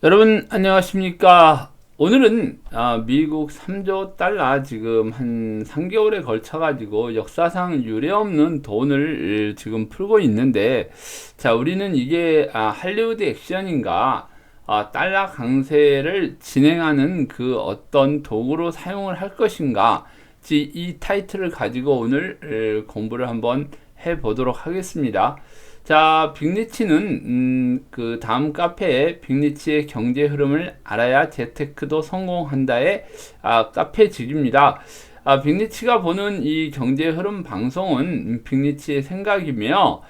여러분 안녕하십니까. 오늘은 미국 3조 달러 지금 한 3개월에 걸쳐 가지고 역사상 유례없는 돈을 지금 풀고 있는데, 자 우리는 이게 할리우드 액션인가 달러 강세를 진행하는 그 어떤 도구로 사용을 할 것인가, 이 타이틀을 가지고 오늘 공부를 한번 해 보도록 하겠습니다. 자, 빅리치는 그 다음 카페에 빅리치의 경제 흐름을 알아야 재테크도 성공한다의 카페직입니다. 빅리치가 보는 이 경제 흐름 방송은 빅리치의 생각이며,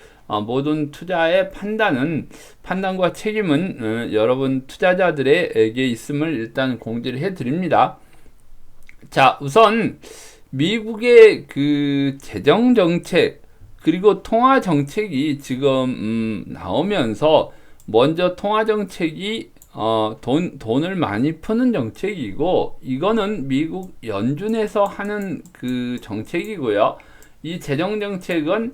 모든 투자의 판단과 책임은 여러분 투자자들에게 있음을 일단 공지를 해드립니다. 자, 우선 미국의 그 재정 정책 그리고 통화 정책이 지금 나오면서, 먼저 통화 정책이 돈을 많이 푸는 정책이고, 이거는 미국 연준에서 하는 그 정책이고요. 이 재정 정책은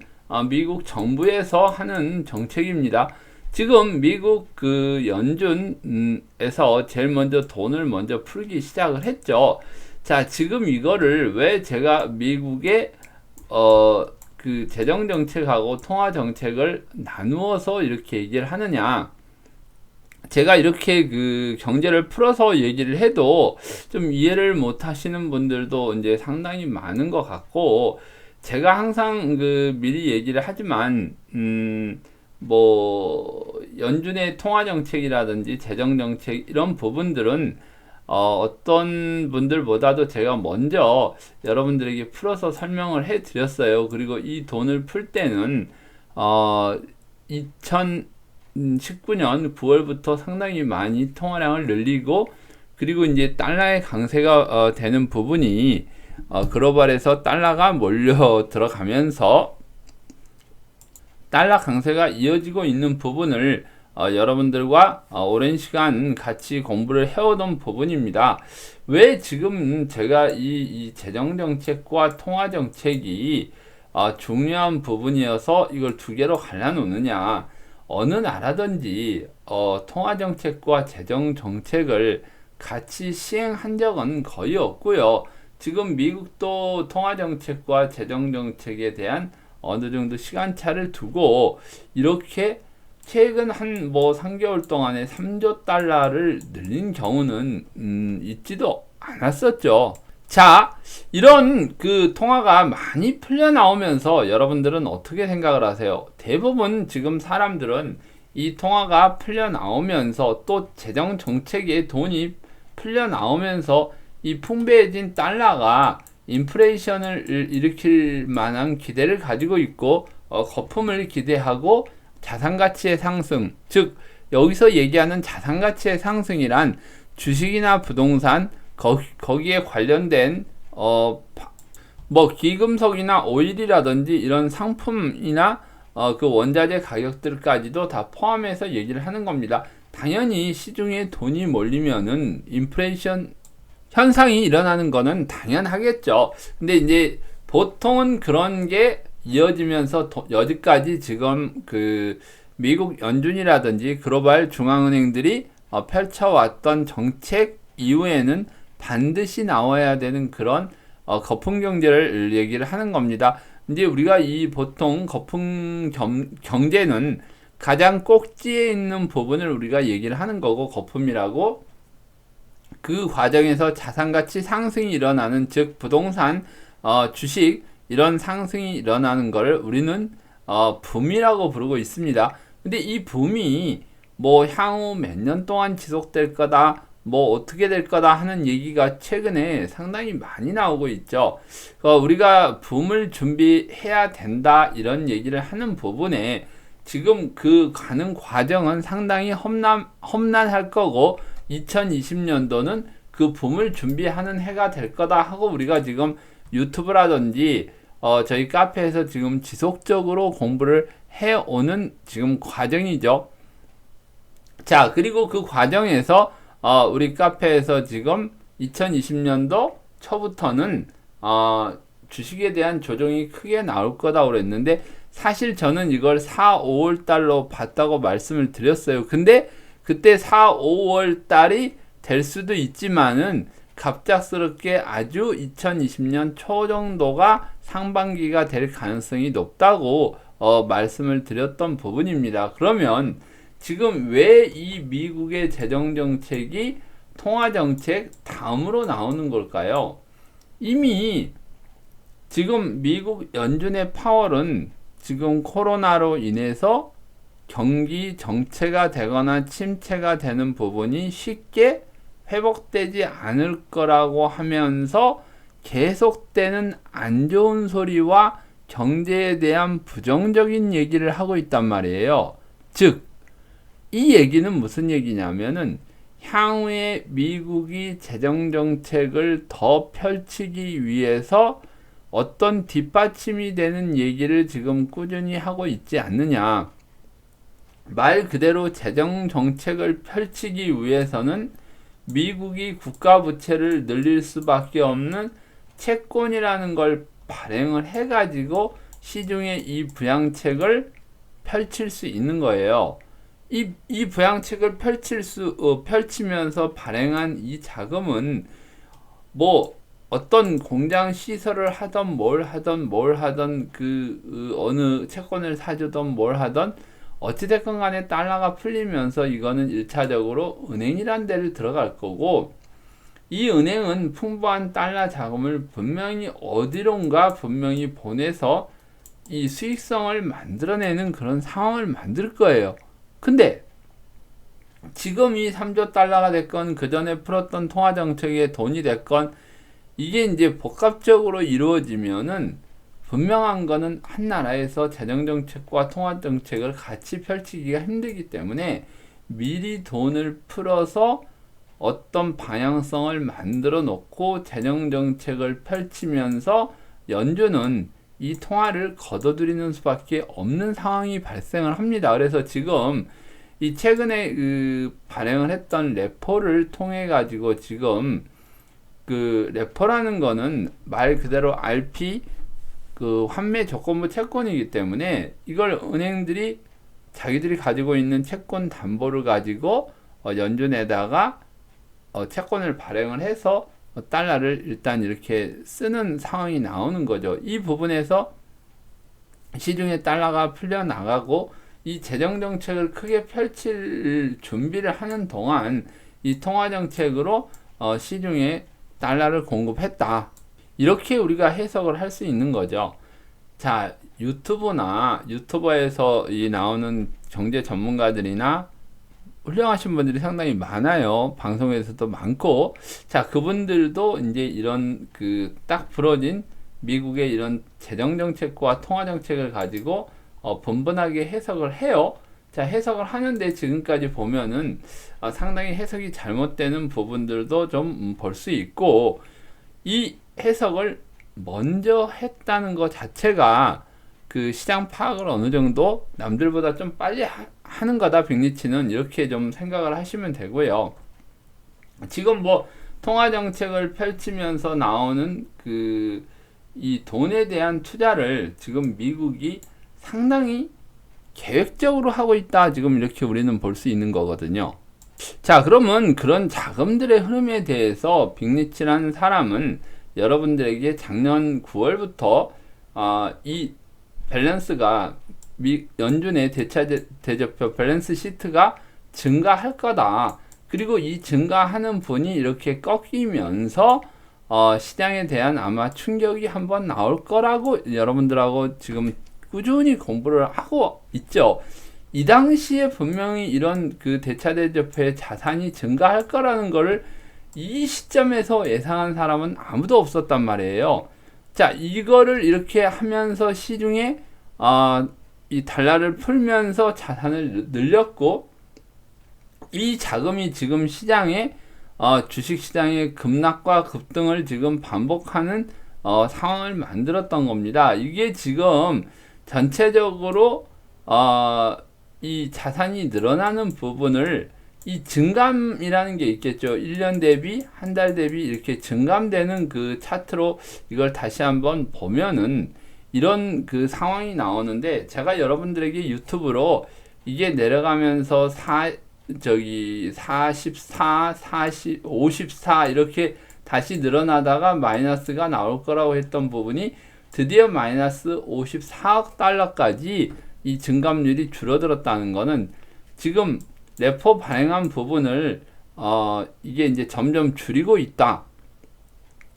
미국 정부에서 하는 정책입니다. 지금 미국 그 연준에서 제일 먼저 돈을 먼저 풀기 시작을 했죠. 자, 지금 이거를 왜 제가 미국의 그 재정 정책하고 통화 정책을 나누어서 이렇게 얘기를 하느냐? 제가 이렇게 그 경제를 풀어서 얘기를 해도 좀 이해를 못 하시는 분들도 이제 상당히 많은 것 같고, 제가 항상 그 미리 얘기를 하지만, 뭐 연준의 통화 정책이라든지 재정 정책 이런 부분들은 어떤 분들보다도 제가 먼저 여러분들에게 풀어서 설명을 해 드렸어요. 그리고 이 돈을 풀 때는 2019년 9월부터 상당히 많이 통화량을 늘리고, 그리고 이제 달러의 강세가 되는 부분이 글로벌에서 달러가 몰려 들어가면서 달러 강세가 이어지고 있는 부분을 여러분들과 오랜 시간 같이 공부를 해오던 부분입니다. 왜 지금 제가 이 재정정책과 통화정책이 중요한 부분이어서 이걸 두 개로 갈라놓느냐. 어느 나라든지 통화정책과 재정정책을 같이 시행한 적은 거의 없고요. 지금 미국도 통화정책과 재정정책에 대한 어느 정도 시간차를 두고 이렇게 최근 한 3개월 동안에 3조 달러를 늘린 경우는 있지도 않았었죠. 자, 이런 그 통화가 많이 풀려 나오면서 여러분들은 어떻게 생각을 하세요? 대부분 지금 사람들은 이 통화가 풀려 나오면서 또 재정 정책에 돈이 풀려 나오면서 이 풍부해진 달러가 인플레이션을 일으킬 만한 기대를 가지고 있고, 거품을 기대하고 자산가치의 상승, 즉 여기서 얘기하는 자산가치의 상승이란 주식이나 부동산, 거기에 관련된 기금속이나 오일이라든지 이런 상품이나 그 원자재 가격들까지도 다 포함해서 얘기를 하는 겁니다. 당연히 시중에 돈이 몰리면은 인플레이션 현상이 일어나는 거는 당연하겠죠. 근데 이제 보통은 그런 게 이어지면서 여지까지 지금 그 미국 연준이라든지 글로벌 중앙은행들이 펼쳐왔던 정책 이후에는 반드시 나와야 되는 그런 거품 경제를 얘기를 하는 겁니다. 이제 우리가 이 보통 거품 경제는 가장 꼭지에 있는 부분을 우리가 얘기를 하는 거고, 거품이라고 그 과정에서 자산가치 상승이 일어나는, 즉 부동산, 주식 이런 상승이 일어나는 것을 우리는 붐이라고 부르고 있습니다. 근데 이 붐이 향후 몇 년 동안 지속될 거다, 어떻게 될 거다 하는 얘기가 최근에 상당히 많이 나오고 있죠. 우리가 붐을 준비해야 된다 이런 얘기를 하는 부분에 지금 그 가는 과정은 상당히 험난할 거고, 2020년도는 그 붐을 준비하는 해가 될 거다 하고 우리가 지금 유튜브라든지 저희 카페에서 지금 지속적으로 공부를 해오는 지금 과정이죠. 자, 그리고 그 과정에서 우리 카페에서 지금 2020년도 초부터는 주식에 대한 조정이 크게 나올 거다 그랬는데, 사실 저는 이걸 4, 5월 달로 봤다고 말씀을 드렸어요. 근데 그때 4, 5월 달이 될 수도 있지만은 갑작스럽게 아주 2020년 초 정도가 상반기가 될 가능성이 높다고 말씀을 드렸던 부분입니다. 그러면 지금 왜 이 미국의 재정정책이 통화정책 다음으로 나오는 걸까요? 이미 지금 미국 연준의 파월은 지금 코로나로 인해서 경기 정체가 되거나 침체가 되는 부분이 쉽게 회복되지 않을 거라고 하면서 계속되는 안 좋은 소리와 경제에 대한 부정적인 얘기를 하고 있단 말이에요. 즉, 이 얘기는 무슨 얘기냐면은 향후에 미국이 재정정책을 더 펼치기 위해서 어떤 뒷받침이 되는 얘기를 지금 꾸준히 하고 있지 않느냐. 말 그대로 재정정책을 펼치기 위해서는 미국이 국가부채를 늘릴 수밖에 없는 채권이라는 걸 발행을 해가지고 시중에 이 부양책을 펼칠 수 있는 거예요. 이 부양책을 펼치면서 발행한 이 자금은 뭐 어떤 공장 시설을 하던 뭘 하던 어느 채권을 사주던 뭘 하던 어찌됐건 간에 달러가 풀리면서 이거는 1차적으로 은행이란 데를 들어갈 거고, 이 은행은 풍부한 달러 자금을 분명히 어디론가 분명히 보내서 이 수익성을 만들어내는 그런 상황을 만들 거예요. 근데 지금 이 3조 달러가 됐건 그 전에 풀었던 통화정책의 돈이 됐건 이게 이제 복합적으로 이루어지면은 분명한 거는 한 나라에서 재정정책과 통화정책을 같이 펼치기가 힘들기 때문에 미리 돈을 풀어서 어떤 방향성을 만들어 놓고 재정정책을 펼치면서 연준은 이 통화를 걷어들이는 수밖에 없는 상황이 발생을 합니다. 그래서 지금 이 최근에 발행을 했던 레포를 통해 가지고 지금 레포라는 거는 말 그대로 RP 환매 조건부 채권이기 때문에 이걸 은행들이 자기들이 가지고 있는 채권 담보를 가지고 연준에다가 채권을 발행을 해서 달러를 일단 이렇게 쓰는 상황이 나오는 거죠. 이 부분에서 시중에 달러가 풀려나가고 이 재정정책을 크게 펼칠 준비를 하는 동안 이 통화정책으로 시중에 달러를 공급했다. 이렇게 우리가 해석을 할 수 있는 거죠. 자, 유튜버에서 나오는 경제 전문가들이나 훌륭하신 분들이 상당히 많아요. 방송에서도 많고. 자, 그분들도 이제 이런 딱 부러진 미국의 이런 재정정책과 통화정책을 가지고 분분하게 해석을 해요. 자, 해석을 하는데 지금까지 보면은 상당히 해석이 잘못되는 부분들도 좀 볼 수 있고, 이 해석을 먼저 했다는 것 자체가 시장 파악을 어느 정도 남들보다 좀 빨리 하는 거다, 빅리치는. 이렇게 좀 생각을 하시면 되고요. 지금 뭐 통화정책을 펼치면서 나오는 이 돈에 대한 투자를 지금 미국이 상당히 계획적으로 하고 있다, 지금 이렇게 우리는 볼 수 있는 거거든요. 자, 그러면 그런 자금들의 흐름에 대해서 빅리치라는 사람은 여러분들에게 작년 9월부터 이 밸런스가 연준의 대차대조표 밸런스 시트가 증가할 거다. 그리고 이 증가하는 분이 이렇게 꺾이면서 시장에 대한 아마 충격이 한번 나올 거라고 여러분들하고 지금 꾸준히 공부를 하고 있죠. 이 당시에 분명히 이런 대차대조표의 자산이 증가할 거라는 거를 이 시점에서 예상한 사람은 아무도 없었단 말이에요. 자, 이거를 이렇게 하면서 시중에 이 달러를 풀면서 자산을 늘렸고, 이 자금이 지금 시장에 주식시장의 급락과 급등을 지금 반복하는 상황을 만들었던 겁니다. 이게 지금 전체적으로 이 자산이 늘어나는 부분을 이 증감이라는 게 있겠죠. 1년 대비, 한 달 대비 이렇게 증감되는 차트로 이걸 다시 한번 보면은 이런 상황이 나오는데, 제가 여러분들에게 유튜브로 이게 내려가면서 저기 44, 40, 54 이렇게 다시 늘어나다가 마이너스가 나올 거라고 했던 부분이 드디어 마이너스 54억 달러까지 이 증감률이 줄어들었다는 거는 지금 레포 발행한 부분을 이게 이제 점점 줄이고 있다.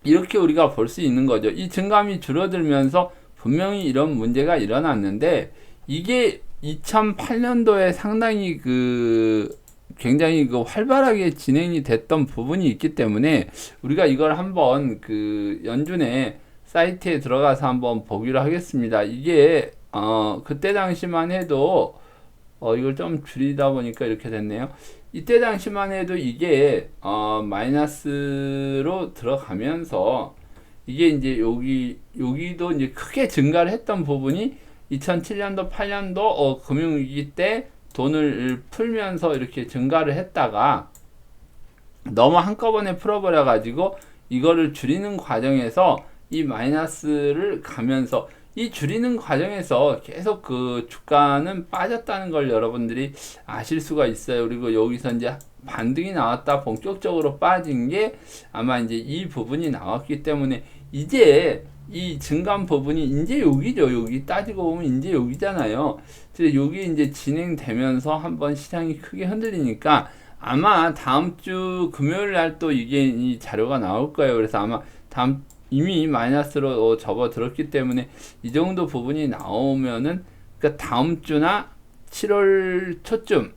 이렇게 우리가 볼 수 있는 거죠. 이 증감이 줄어들면서 분명히 이런 문제가 일어났는데 이게 2008년도에 상당히 굉장히 활발하게 진행이 됐던 부분이 있기 때문에 우리가 이걸 한번 연준의 사이트에 들어가서 한번 보기로 하겠습니다. 이게 그때 당시만 해도 이걸 좀 줄이다 보니까 이렇게 됐네요. 이때 당시만 해도 이게 마이너스로 들어가면서 이게 이제 여기도 이제 크게 증가를 했던 부분이 2007년도 8년도 금융위기 때 돈을 풀면서 이렇게 증가를 했다가 너무 한꺼번에 풀어버려 가지고 이거를 줄이는 과정에서 이 마이너스를 가면서 이 줄이는 과정에서 계속 주가는 빠졌다는 걸 여러분들이 아실 수가 있어요. 그리고 여기서 이제 반등이 나왔다 본격적으로 빠진 게 아마 이제 이 부분이 나왔기 때문에 이제 이 증감 부분이 이제 여기죠. 여기 따지고 보면 이제 여기잖아요. 그래서 여기 이제 진행되면서 한번 시장이 크게 흔들리니까 아마 다음 주 금요일 날 또 이게 이 자료가 나올 거예요. 그래서 아마 이미 마이너스로 접어들었기 때문에 이 정도 부분이 나오면은 그러니까 다음 주나 7월 초쯤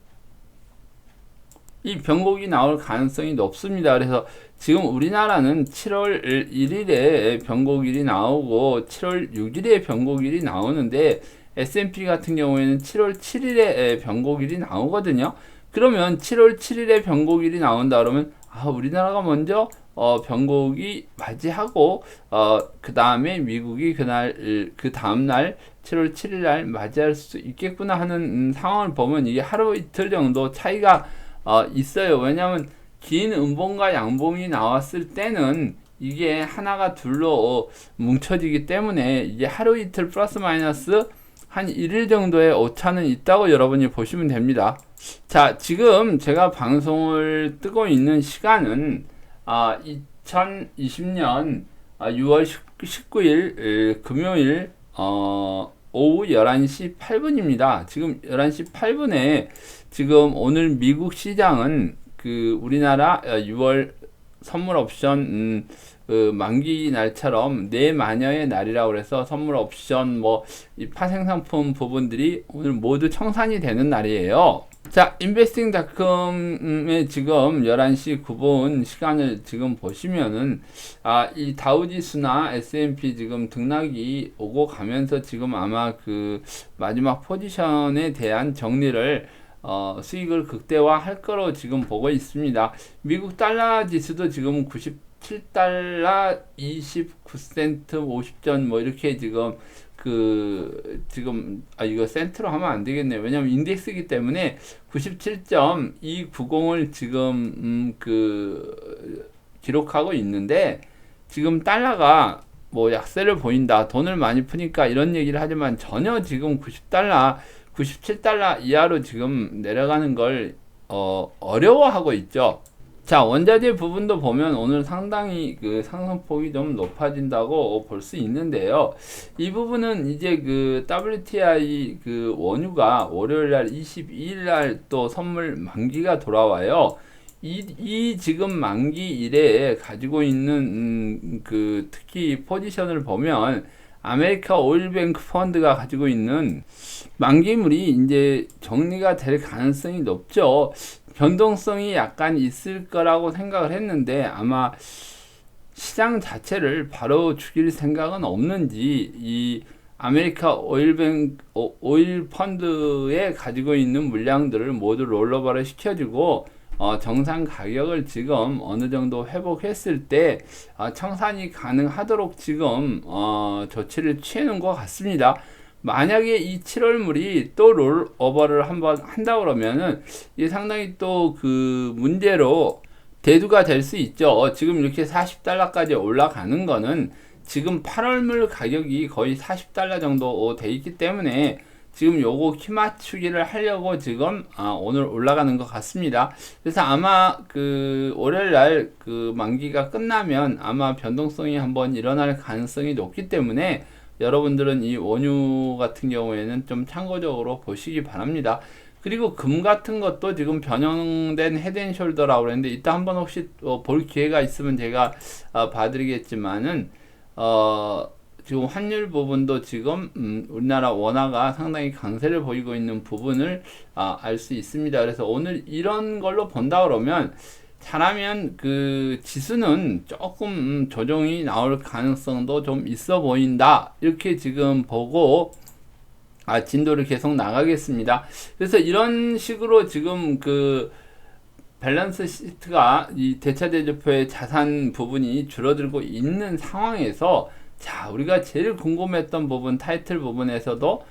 이 변곡이 나올 가능성이 높습니다. 그래서 지금 우리나라는 7월 1일에 변곡일이 나오고 7월 6일에 변곡일이 나오는데 S&P 같은 경우에는 7월 7일에 변곡일이 나오거든요. 그러면 7월 7일에 변곡일이 나온다 그러면 우리나라가 먼저 변곡이 맞이하고 그 다음에 미국이 그 다음날 7월 7일 날 맞이할 수 있겠구나 하는 상황을 보면 이게 하루 이틀 정도 차이가 있어요. 왜냐하면 긴 음봉과 양봉이 나왔을 때는 이게 하나가 둘로 뭉쳐지기 때문에 이게 하루 이틀 플러스 마이너스 한 1일 정도의 오차는 있다고 여러분이 보시면 됩니다. 자, 지금 제가 방송을 뜨고 있는 시간은 2020년 6월 19일 금요일 오후 11시 8분입니다. 지금 11시 8분에 지금 오늘 미국 시장은 우리나라 6월 선물 옵션 만기 날처럼 내마녀의 날이라고 그래서 선물 옵션 이 파생상품 부분들이 오늘 모두 청산이 되는 날이에요. 자, investing.com에 지금 11시 9분 시간을 지금 보시면은 이 다우지수나 S&P 지금 등락이 오고 가면서 지금 아마 마지막 포지션에 대한 정리를 수익을 극대화할 거로 지금 보고 있습니다. 미국 달러 지수도 지금 97달러 29센트 50전 이렇게 지금 이거 센트로 하면 안 되겠네요. 왜냐면 인덱스이기 때문에 97.290을 지금 기록하고 있는데 지금 달러가 약세를 보인다. 돈을 많이 푸니까 이런 얘기를 하지만 전혀 지금 97달러 이하로 지금 내려가는 걸 어려워하고 있죠. 자, 원자재 부분도 보면 오늘 상당히 상승폭이 좀 높아진다고 볼 수 있는데요. 이 부분은 이제 WTI 원유가 월요일날 22일날 또 선물 만기가 돌아와요. 이 지금 만기일에 가지고 있는 특히 포지션을 보면 아메리카 오일뱅크 펀드가 가지고 있는 만기물이 이제 정리가 될 가능성이 높죠. 변동성이 약간 있을 거라고 생각을 했는데 아마 시장 자체를 바로 죽일 생각은 없는지 이 아메리카 오일 펀드에 가지고 있는 물량들을 모두 롤오버를 시켜주고 정상 가격을 지금 어느 정도 회복했을 때 청산이 가능하도록 지금 조치를 취하는 것 같습니다. 만약에 이 7월물이 또 롤오버를 한번 한다 그러면은 이게 상당히 또 문제로 대두가 될 수 있죠. 지금 이렇게 40달러까지 올라가는 거는 지금 8월물 가격이 거의 40달러 정도 돼 있기 때문에 지금 요거 키 맞추기를 하려고 지금 오늘 올라가는 것 같습니다. 그래서 아마 그 월요일 날 그 만기가 끝나면 아마 변동성이 한번 일어날 가능성이 높기 때문에 여러분들은 이 원유 같은 경우에는 좀 참고적으로 보시기 바랍니다. 그리고 금 같은 것도 지금 변형된 헤드앤숄더라고 그랬는데 이따 한번 혹시 볼 기회가 있으면 제가 봐드리겠지만은 지금 환율 부분도 지금 우리나라 원화가 상당히 강세를 보이고 있는 부분을 알 수 있습니다. 그래서 오늘 이런 걸로 본다 그러면 잘하면 그 지수는 조금 조정이 나올 가능성도 좀 있어 보인다. 이렇게 지금 보고 진도를 계속 나가겠습니다. 그래서 이런 식으로 지금 그 밸런스 시트가 이 대차대조표의 자산 부분이 줄어들고 있는 상황에서 자, 우리가 제일 궁금했던 부분, 타이틀 부분에서도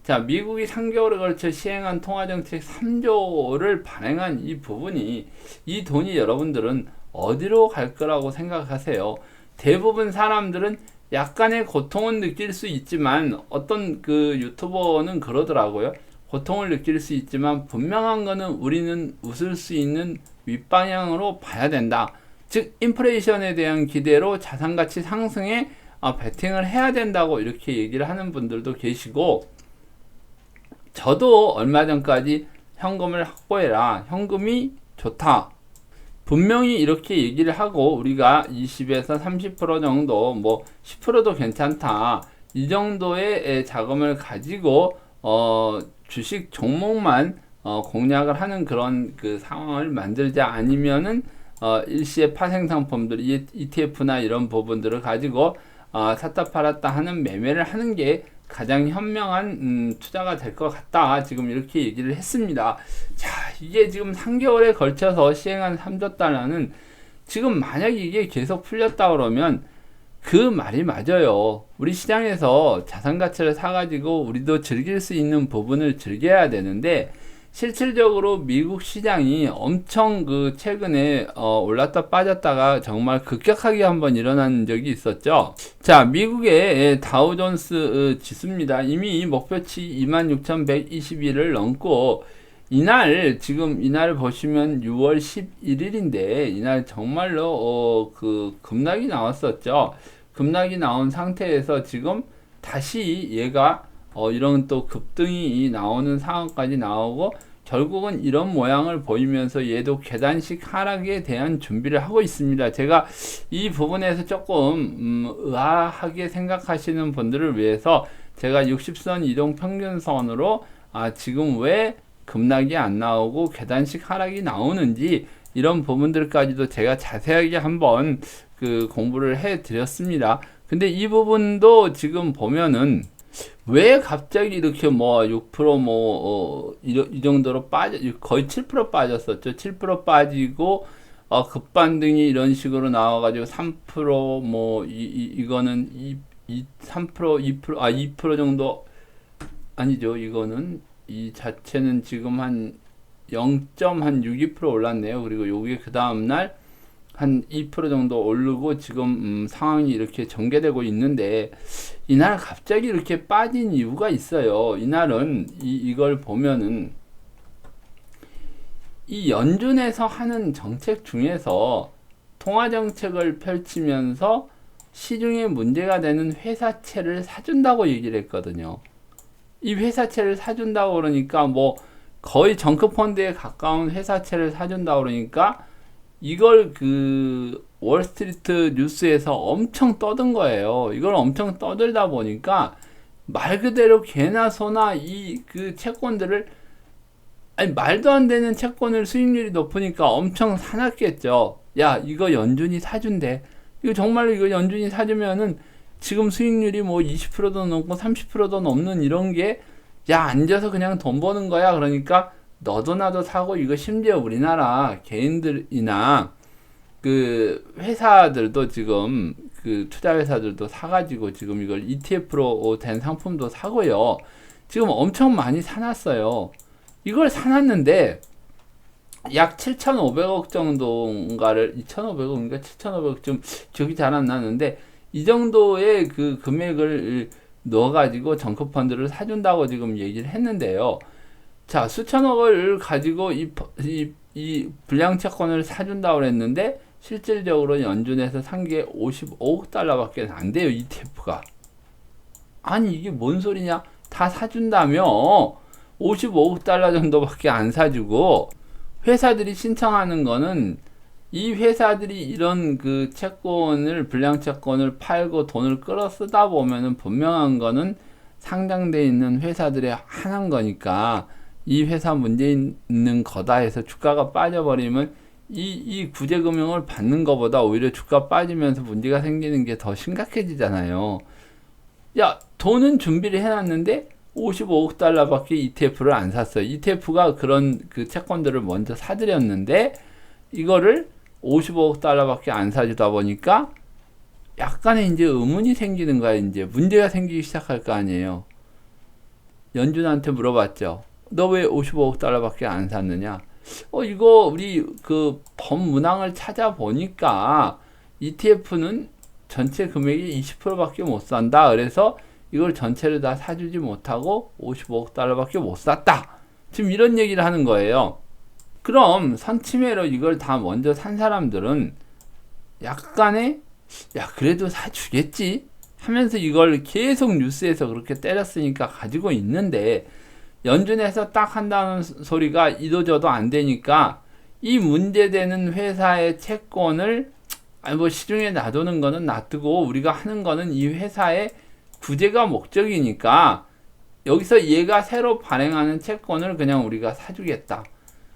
자, 미국이 3개월에 걸쳐 시행한 통화정책 3조를 발행한 이 부분이 이 돈이 여러분들은 어디로 갈 거라고 생각하세요? 대부분 사람들은 약간의 고통은 느낄 수 있지만 어떤 그 유튜버는 그러더라고요. 고통을 느낄 수 있지만 분명한 거는 우리는 웃을 수 있는 윗방향으로 봐야 된다. 즉 인플레이션에 대한 기대로 자산가치 상승에 베팅을 해야 된다고 이렇게 얘기를 하는 분들도 계시고 저도 얼마 전까지 현금을 확보해라. 현금이 좋다. 분명히 이렇게 얘기를 하고 우리가 20에서 30% 정도 뭐 10%도 괜찮다. 이 정도의 자금을 가지고 주식 종목만 공략을 하는 그런 그 상황을 만들자 아니면은 일시의 파생 상품들 ETF나 이런 부분들을 가지고 샀다 팔았다 하는 매매를 하는 게 가장 현명한 투자가 될 것 같다. 지금 이렇게 얘기를 했습니다. 자, 이게 지금 3개월에 걸쳐서 시행한 3조 달러는 지금 만약 이게 계속 풀렸다 그러면 그 말이 맞아요. 우리 시장에서 자산 가치를 사가지고 우리도 즐길 수 있는 부분을 즐겨야 되는데 실질적으로 미국 시장이 엄청 그 최근에 올랐다 빠졌다가 정말 급격하게 한번 일어난 적이 있었죠. 자, 미국의 다우존스 지수입니다. 이미 목표치 26,121을 넘고 지금 이날 보시면 6월 11일인데 이날 정말로 그 급락이 나왔었죠. 급락이 나온 상태에서 지금 다시 얘가 이런 또 급등이 나오는 상황까지 나오고 결국은 이런 모양을 보이면서 얘도 계단식 하락에 대한 준비를 하고 있습니다. 제가 이 부분에서 조금 의아하게 생각하시는 분들을 위해서 제가 60선 이동 평균선으로 지금 왜 급락이 안 나오고 계단식 하락이 나오는지 이런 부분들까지도 제가 자세하게 한번 그 공부를 해 드렸습니다. 근데 이 부분도 지금 보면은 왜 갑자기 이렇게 뭐 6% 이 정도로 거의 7% 빠졌었죠. 7% 빠지고 급반등이 이런 식으로 나와가지고 3% 이거는 3% 2% 2% 정도 아니죠. 이거는 이 자체는 지금 한 0.62% 올랐네요. 그리고 요게 그 다음날 한 2% 정도 오르고 지금 상황이 이렇게 전개되고 있는데 이날 갑자기 이렇게 빠진 이유가 있어요. 이날은 이걸 보면은 이 연준에서 하는 정책 중에서 통화정책을 펼치면서 시중에 문제가 되는 회사채를 사준다고 얘기를 했거든요. 이 회사채를 사준다고 그러니까 뭐 거의 정크펀드에 가까운 회사채를 사준다고 그러니까 이걸 그 월스트리트 뉴스에서 엄청 떠든 거예요. 이걸 엄청 떠들다 보니까 말 그대로 개나 소나 이 그 채권들을 말도 안 되는 채권을 수익률이 높으니까 엄청 사놨겠죠. 야, 이거 연준이 사준대. 이거 정말로 이거 연준이 사주면은 지금 수익률이 뭐 20%도 넘고 30%도 넘는 이런 게 야, 앉아서 그냥 돈 버는 거야. 그러니까 너도 나도 사고 이거 심지어 우리나라 개인들이나 그 회사들도 지금 그 투자 회사들도 사가지고 지금 이걸 ETF로 된 상품도 사고요. 지금 엄청 많이 사놨어요. 이걸 사놨는데 약 7,500억 정도인가를 2,500억인가 7,500억 좀 기억이 잘 안 나는데 이 정도의 그 금액을 넣어가지고 정크펀드를 사준다고 지금 얘기를 했는데요. 자, 수천억을 가지고 이 불량채권을 사준다고 그랬는데 실질적으로 연준에서 산 게 55억 달러밖에 안 돼요, ETF가. 아니, 이게 뭔 소리냐? 다 사준다며 55억 달러 정도밖에 안 사주고, 회사들이 신청하는 거는 이 회사들이 이런 그 채권을, 불량채권을 팔고 돈을 끌어 쓰다 보면은 분명한 거는 상장돼 있는 회사들의 하나인 거니까, 이 회사 문제 있는 거다 해서 주가가 빠져버리면 이 구제금융을 받는 것보다 오히려 주가 빠지면서 문제가 생기는 게 더 심각해지잖아요. 야, 돈은 준비를 해놨는데 55억 달러밖에 ETF를 안 샀어요. ETF가 그런 그 채권들을 먼저 사들였는데 이거를 55억 달러밖에 안 사주다 보니까 약간의 이제 의문이 생기는 거야. 이제 문제가 생기기 시작할 거 아니에요. 연준한테 물어봤죠. 너 왜 55억 달러밖에 안 샀느냐? 이거 우리 그 법문항을 찾아보니까 ETF는 전체 금액이 20%밖에 못 산다. 그래서 이걸 전체를 다 사주지 못하고 55억 달러밖에 못 샀다. 지금 이런 얘기를 하는 거예요. 그럼 선침해로 이걸 다 먼저 산 사람들은 약간의 야, 그래도 사주겠지 하면서 이걸 계속 뉴스에서 그렇게 때렸으니까 가지고 있는데, 연준에서 딱 한다는 소리가 이도저도 안 되니까 이 문제되는 회사의 채권을 뭐 시중에 놔두는 거는 놔두고 우리가 하는 거는 이 회사의 구제가 목적이니까 여기서 얘가 새로 발행하는 채권을 그냥 우리가 사주겠다.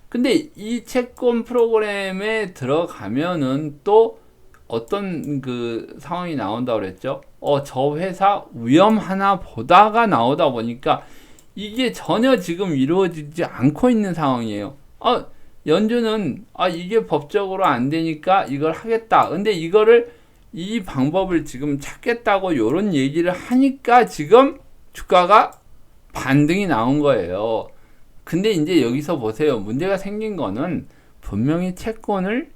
근데 이 채권 프로그램에 들어가면은 또 어떤 그 상황이 나온다고 그랬죠? 저 회사 위험하나 보다가 나오다 보니까 이게 전혀 지금 이루어지지 않고 있는 상황이에요. 연준은 이게 법적으로 안 되니까 이걸 하겠다. 근데 이 방법을 지금 찾겠다고 요런 얘기를 하니까 지금 주가가 반등이 나온 거예요. 근데 이제 여기서 보세요. 문제가 생긴 거는 분명히 채권을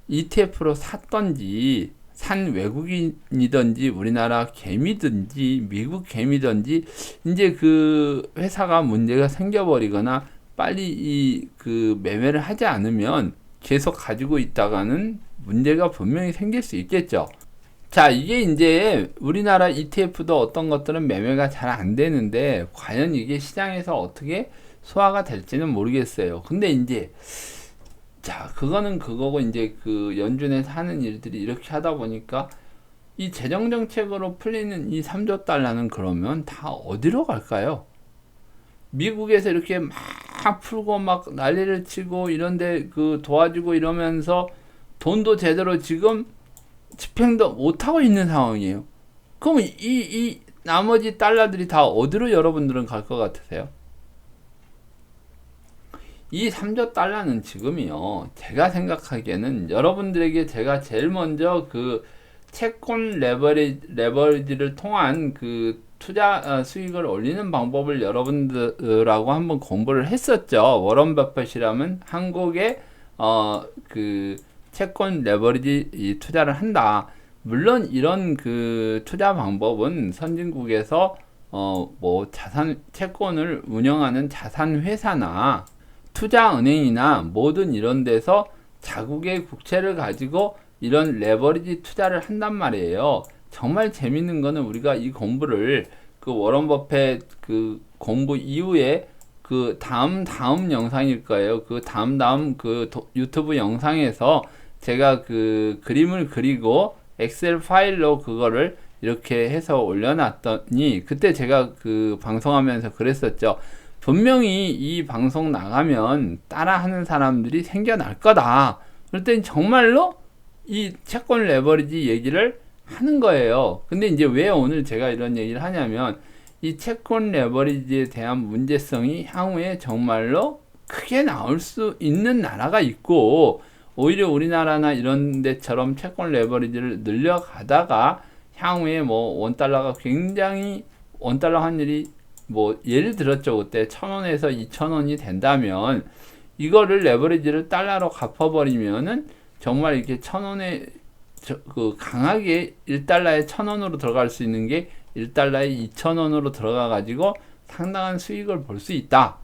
ETF로 샀던지 산 외국인이든지 우리나라 개미든지 미국 개미든지 이제 그 회사가 문제가 생겨버리거나 빨리 그 매매를 하지 않으면 계속 가지고 있다가는 문제가 분명히 생길 수 있겠죠. 자, 이게 이제 우리나라 ETF도 어떤 것들은 매매가 잘 안 되는데 과연 이게 시장에서 어떻게 소화가 될지는 모르겠어요. 근데 이제 자, 그거는 그거고 이제 그 연준에서 하는 일들이 이렇게 하다 보니까 이 재정정책으로 풀리는 이 3조 달러는 그러면 다 어디로 갈까요? 미국에서 이렇게 막 풀고 막 난리를 치고 이런데 그 도와주고 이러면서 돈도 제대로 지금 집행도 못하고 있는 상황이에요. 그럼 이 나머지 달러들이 다 어디로 여러분들은 갈 것 같으세요? 이 3조 달러는 지금이요, 제가 생각하기에는 여러분들에게 제가 제일 먼저 그 채권 레버리지를 통한 그 투자 수익을 올리는 방법을 여러분들하고 한번 공부를 했었죠. 워런 버핏이라면 한국의 그 채권 레버리지 투자를 한다. 물론 이런 그 투자 방법은 선진국에서 뭐 채권을 운영하는 자산 회사나 투자은행이나 모든 이런 데서 자국의 국채를 가지고 이런 레버리지 투자를 한단 말이에요. 정말 재밌는 거는 우리가 이 공부를 그 워런 버핏 그 공부 이후에 그 다음 영상일 거예요. 그 다음 그 유튜브 영상에서 제가 그 그림을 그리고 엑셀 파일로 그거를 이렇게 해서 올려놨더니 그때 제가 그 방송하면서 그랬었죠. 분명히 이 방송 나가면 따라하는 사람들이 생겨날 거다. 그랬더니 정말로 이 채권 레버리지 얘기를 하는 거예요. 근데 이제 왜 오늘 제가 이런 얘기를 하냐면 이 채권 레버리지에 대한 문제성이 향후에 정말로 크게 나올 수 있는 나라가 있고, 오히려 우리나라나 이런 데처럼 채권 레버리지를 늘려가다가 향후에 뭐 원달러가 굉장히 원달러 환율이 뭐 예를 들었죠. 그때 1,000원에서 2,000원이 된다면 이거를 레버리지를 달러로 갚아버리면은 정말 이렇게 1,000원에 그 강하게 1달러에 1,000원으로 들어갈 수 있는 게 1달러에 2,000원으로 들어가 가지고 상당한 수익을 볼 수 있다.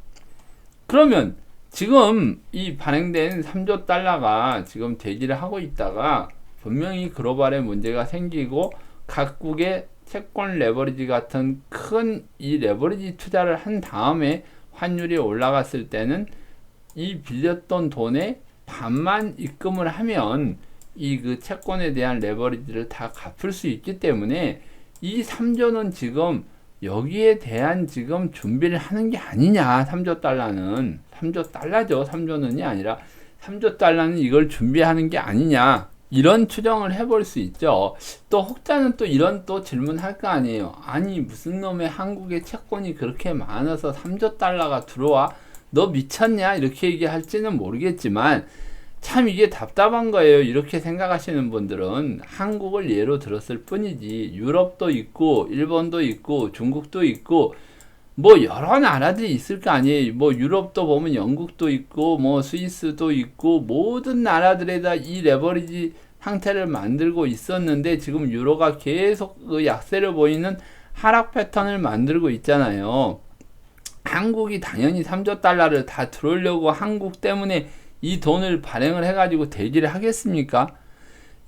그러면 지금 이 발행된 3조 달러가 지금 대기를 하고 있다가 분명히 글로벌에 문제가 생기고 각국의 채권 레버리지 같은 큰 이 레버리지 투자를 한 다음에 환율이 올라갔을 때는 이 빌렸던 돈의 반만 입금을 하면 이 그 채권에 대한 레버리지를 다 갚을 수 있기 때문에 이 3조는 지금 여기에 대한 지금 준비를 하는 게 아니냐. 3조 달러는 3조 달러죠. 3조는이 아니라 3조 달러는 이걸 준비하는 게 아니냐. 이런 추정을 해볼 수 있죠. 또 혹자는 또 이런 또 질문할 거 아니에요. 아니 무슨 놈의 한국의 채권이 그렇게 많아서 3조 달러가 들어와? 너 미쳤냐? 이렇게 얘기할지는 모르겠지만 참 이게 답답한 거예요. 이렇게 생각하시는 분들은 한국을 예로 들었을 뿐이지 유럽도 있고 일본도 있고 중국도 있고 뭐 여러 나라들이 있을 거 아니에요. 뭐 유럽도 보면 영국도 있고 뭐 스위스도 있고 모든 나라들에다 이 레버리지 상태를 만들고 있었는데 지금 유로가 계속 그 약세를 보이는 하락 패턴을 만들고 있잖아요. 한국이 당연히 3조 달러를 다 들어오려고 한국 때문에 이 돈을 발행을 해가지고 대기를 하겠습니까?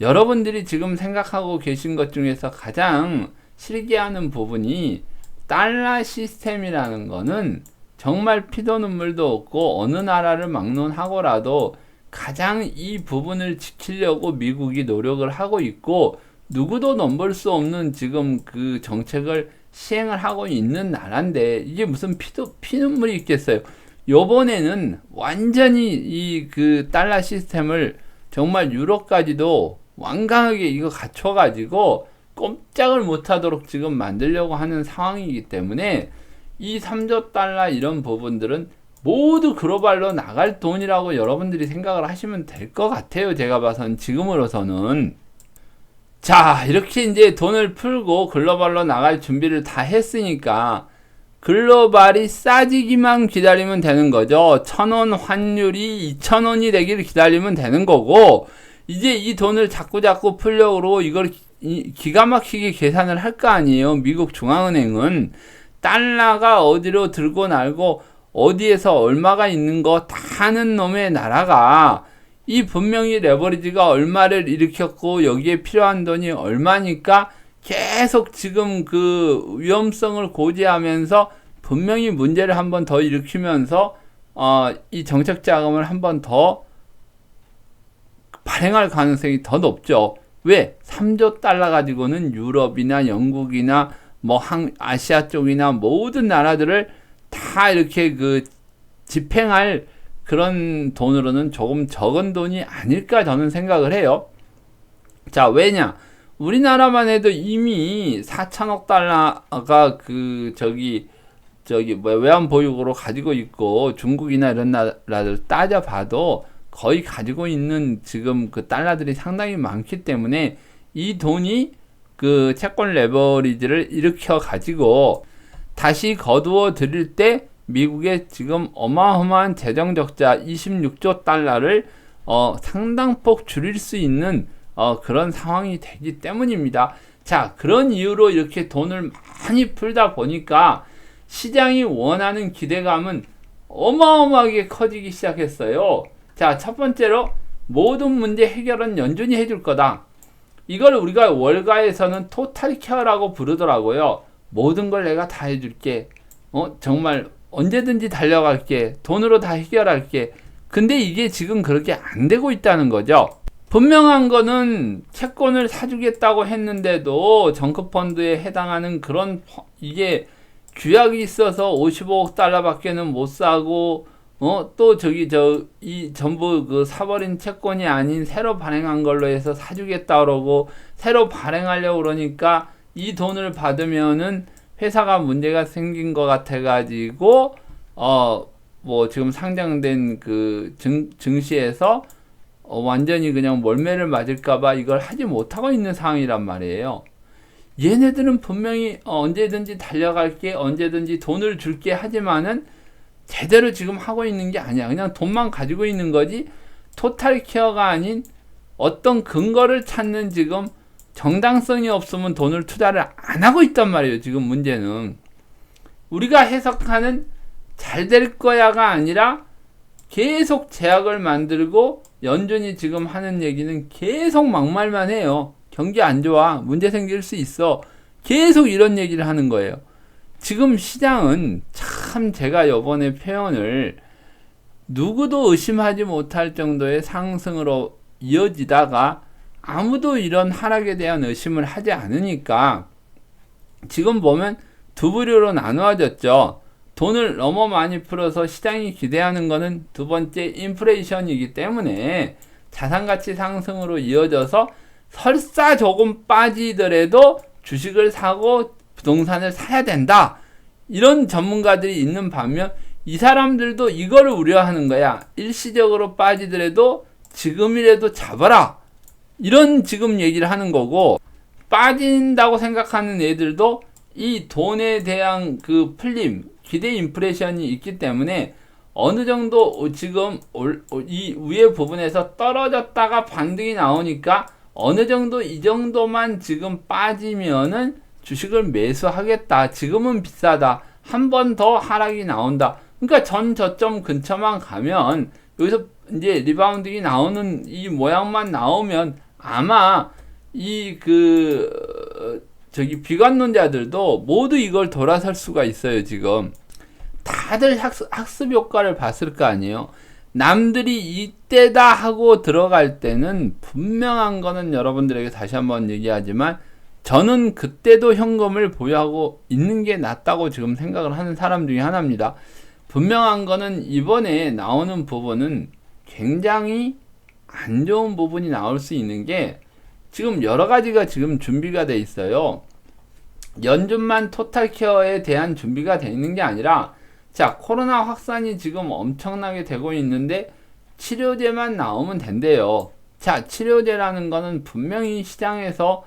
여러분들이 지금 생각하고 계신 것 중에서 가장 실기하는 부분이 달러 시스템이라는 거는 정말 피도 눈물도 없고 어느 나라를 막론하고라도 가장 이 부분을 지키려고 미국이 노력을 하고 있고 누구도 넘볼 수 없는 지금 그 정책을 시행을 하고 있는 나라인데 이게 무슨 피눈물이 있겠어요. 요번에는 완전히 이 그 달러 시스템을 정말 유럽까지도 완강하게 이거 갖춰가지고 꼼짝을 못하도록 지금 만들려고 하는 상황이기 때문에 이 3조 달러 이런 부분들은 모두 글로벌로 나갈 돈이라고 여러분들이 생각을 하시면 될 것 같아요. 제가 봐선 지금으로서는. 자, 이렇게 이제 돈을 풀고 글로벌로 나갈 준비를 다 했으니까 글로벌이 싸지기만 기다리면 되는 거죠. 1,000원 환율이 2,000원이 되기를 기다리면 되는 거고 이제 이 돈을 자꾸 풀려고 이걸 기가 막히게 계산을 할 거 아니에요. 미국 중앙은행은 달러가 어디로 들고 날고 어디에서 얼마가 있는 거 다 아는 놈의 나라가 이 분명히 레버리지가 얼마를 일으켰고 여기에 필요한 돈이 얼마니까 계속 지금 그 위험성을 고지하면서 분명히 문제를 한 번 더 일으키면서 이 정책 자금을 한 번 더 발행할 가능성이 더 높죠. 왜? 3조 달러 가지고는 유럽이나 영국이나 뭐 아시아 쪽이나 모든 나라들을 다 이렇게 그 집행할 그런 돈으로는 조금 적은 돈이 아닐까 저는 생각을 해요. 자, 왜냐? 우리나라만 해도 이미 4천억 달러가 그 외환 보유고로 가지고 있고 중국이나 이런 나라들 따져봐도 거의 가지고 있는 지금 그 달러들이 상당히 많기 때문에 이 돈이 그 채권 레버리지를 일으켜 가지고 다시 거두어 드릴 때 미국의 지금 어마어마한 재정 적자 26조 달러를 상당폭 줄일 수 있는 그런 상황이 되기 때문입니다. 자, 그런 이유로 이렇게 돈을 많이 풀다 보니까 시장이 원하는 기대감은 어마어마하게 커지기 시작했어요. 자, 첫 번째로 모든 문제 해결은 연준이 해줄 거다. 이걸 우리가 월가에서는 토탈 케어라고 부르더라고요. 모든 걸 내가 다 해줄게. 정말 언제든지 달려갈게. 돈으로 다 해결할게. 근데 이게 지금 그렇게 안 되고 있다는 거죠. 분명한 거는 채권을 사주겠다고 했는데도 정크펀드에 해당하는 그런 이게 규약이 있어서 55억 달러밖에는 못 사고 또 이 전부 그 사버린 채권이 아닌 새로 발행한 걸로 해서 사주겠다 그러고 새로 발행하려고 그러니까 이 돈을 받으면은 회사가 문제가 생긴 것 같아 가지고 뭐 지금 상장된 그 증시에서 완전히 그냥 멀매를 맞을까봐 이걸 하지 못하고 있는 상황이란 말이에요. 얘네들은 분명히 언제든지 달려갈게, 언제든지 돈을 줄게 하지만은 제대로 지금 하고 있는 게 아니야. 그냥 돈만 가지고 있는 거지 토탈 케어가 아닌 어떤 근거를 찾는 지금 정당성이 없으면 돈을 투자를 안 하고 있단 말이에요. 지금 문제는 우리가 해석하는 잘 될 거야가 아니라 계속 제약을 만들고 연준이 지금 하는 얘기는 계속 막말만 해요. 경기 안 좋아, 문제 생길 수 있어, 계속 이런 얘기를 하는 거예요. 지금 시장은 참, 제가 요번에 표현을 누구도 의심하지 못할 정도의 상승으로 이어지다가 아무도 이런 하락에 대한 의심을 하지 않으니까 지금 보면 두 부류로 나누어졌죠. 돈을 너무 많이 풀어서 시장이 기대하는 거는 두 번째 인플레이션이기 때문에 자산가치 상승으로 이어져서 설사 조금 빠지더라도 주식을 사고 부동산을 사야 된다, 이런 전문가들이 있는 반면 이 사람들도 이거를 우려하는 거야. 일시적으로 빠지더라도 지금이라도 잡아라, 이런 지금 얘기를 하는 거고, 빠진다고 생각하는 애들도 이 돈에 대한 그 풀림, 기대 인플레이션이 있기 때문에 어느 정도 지금 이 위에 부분에서 떨어졌다가 반등이 나오니까 어느 정도 이 정도만 지금 빠지면은 주식을 매수하겠다, 지금은 비싸다, 한 번 더 하락이 나온다. 그러니까 전 저점 근처만 가면 여기서 이제 리바운딩이 나오는 이 모양만 나오면 아마 비관론자들도 모두 이걸 돌아설 수가 있어요. 지금 다들 학습 효과를 봤을 거 아니에요. 남들이 이때다 하고 들어갈 때는 분명한 거는 여러분들에게 다시 한번 얘기하지만 저는 그때도 현금을 보유하고 있는 게 낫다고 지금 생각을 하는 사람 중에 하나입니다. 분명한 거는 이번에 나오는 부분은 굉장히 안 좋은 부분이 나올 수 있는 게 지금 여러 가지가 지금 준비가 돼 있어요. 연준만 토탈케어에 대한 준비가 돼 있는 게 아니라, 자, 코로나 확산이 지금 엄청나게 되고 있는데 치료제만 나오면 된대요. 자, 치료제라는 거는 분명히 시장에서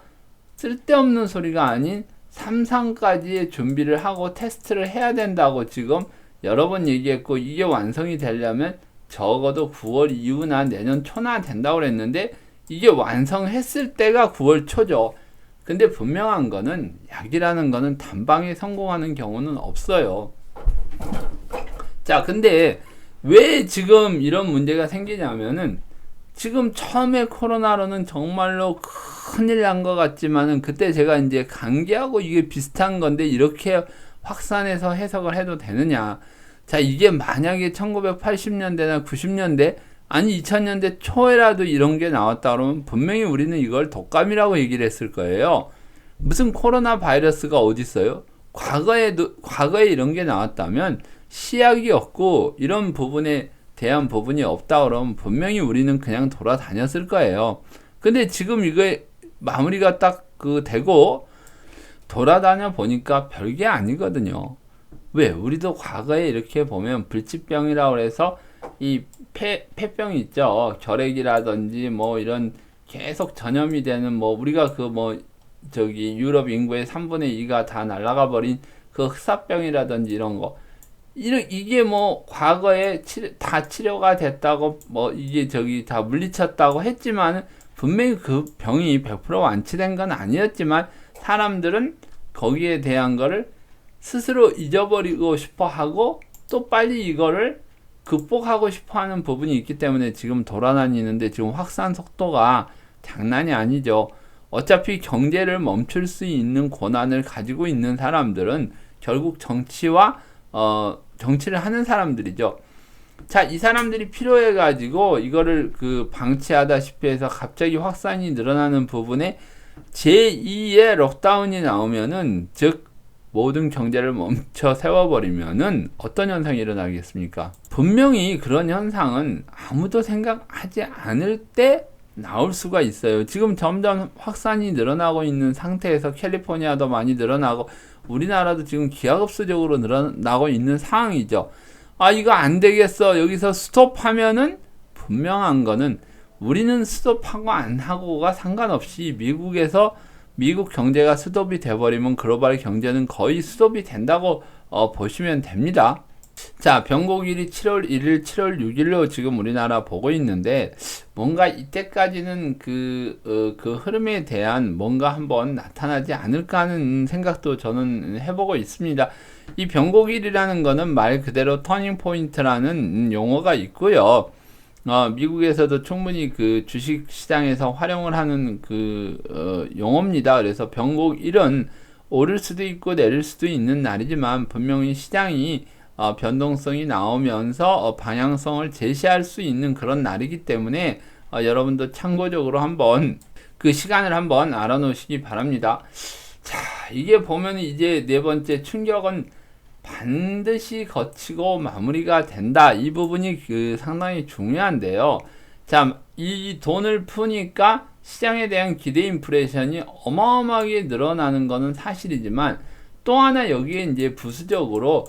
쓸데없는 소리가 아닌 3상까지의 준비를 하고 테스트를 해야 된다고 지금 여러 번 얘기했고, 이게 완성이 되려면 적어도 9월 이후나 내년 초나 된다고 그랬는데 이게 완성했을 때가 9월 초죠. 근데 분명한 거는 약이라는 거는 단방에 성공하는 경우는 없어요. 자, 근데 왜 지금 이런 문제가 생기냐면은 지금 처음에 코로나로는 정말로 큰일 난 것 같지만은 그때 제가 이제 감기하고 이게 비슷한 건데 이렇게 확산해서 해석을 해도 되느냐. 자, 이게 만약에 1980년대나 90년대 아니 2000년대 초에라도 이런 게 나왔다 그러면 분명히 우리는 이걸 독감이라고 얘기를 했을 거예요. 무슨 코로나 바이러스가 어디 있어요? 과거에 이런 게 나왔다면 시약이 없고 이런 부분에 대한 부분이 없다 그러면 분명히 우리는 그냥 돌아다녔을 거예요. 근데 지금 이게 마무리가 딱 되고 돌아다녀 보니까 별게 아니거든요. 왜? 우리도 과거에 이렇게 보면 불치병이라고 해서 이 폐병이 있죠. 결핵이라든지 뭐 이런 계속 전염이 되는 뭐 우리가 유럽 인구의 3분의 2가 다 날아가 버린 그 흑사병이라든지 이런 거. 이게 뭐 과거에 다 치료가 됐다고 뭐 이게 다 물리쳤다고 했지만 분명히 그 병이 100% 완치된 건 아니었지만 사람들은 거기에 대한 거를 스스로 잊어버리고 싶어 하고 또 빨리 이거를 극복하고 싶어 하는 부분이 있기 때문에 지금 돌아다니는데 지금 확산 속도가 장난이 아니죠. 어차피 경제를 멈출 수 있는 권한을 가지고 있는 사람들은 결국 정치를 하는 사람들이죠. 자, 이 사람들이 필요해 가지고 이거를 방치하다시피 해서 갑자기 확산이 늘어나는 부분에 제2의 록다운이 나오면은, 즉 모든 경제를 멈춰 세워버리면은 어떤 현상이 일어나겠습니까? 분명히 그런 현상은 아무도 생각하지 않을 때 나올 수가 있어요. 지금 점점 확산이 늘어나고 있는 상태에서 캘리포니아도 많이 늘어나고 우리나라도 지금 기하급수적으로 늘어나고 있는 상황이죠. 아, 이거 안 되겠어, 여기서 스톱하면은 분명한 거는 우리는 스톱하고 안 하고가 상관없이 미국 경제가 스톱이 돼버리면 글로벌 경제는 거의 스톱이 된다고 보시면 됩니다. 자, 변곡일이 7월 1일, 7월 6일로 지금 우리나라 보고 있는데, 뭔가 이때까지는 그 흐름에 대한 뭔가 한번 나타나지 않을까 하는 생각도 저는 해보고 있습니다. 이 변곡일이라는 거는 말 그대로 터닝 포인트라는 용어가 있고요. 미국에서도 충분히 그 주식 시장에서 활용을 하는 용어입니다. 그래서 변곡일은 오를 수도 있고 내릴 수도 있는 날이지만 분명히 시장이 변동성이 나오면서 방향성을 제시할 수 있는 그런 날이기 때문에 여러분도 참고적으로 한번 그 시간을 한번 알아놓으시기 바랍니다. 자, 이게 보면 이제 네 번째 충격은 반드시 거치고 마무리가 된다. 이 부분이 상당히 중요한데요. 자, 이 돈을 푸니까 시장에 대한 기대 인플레이션이 어마어마하게 늘어나는 것은 사실이지만 또 하나 여기에 이제 부수적으로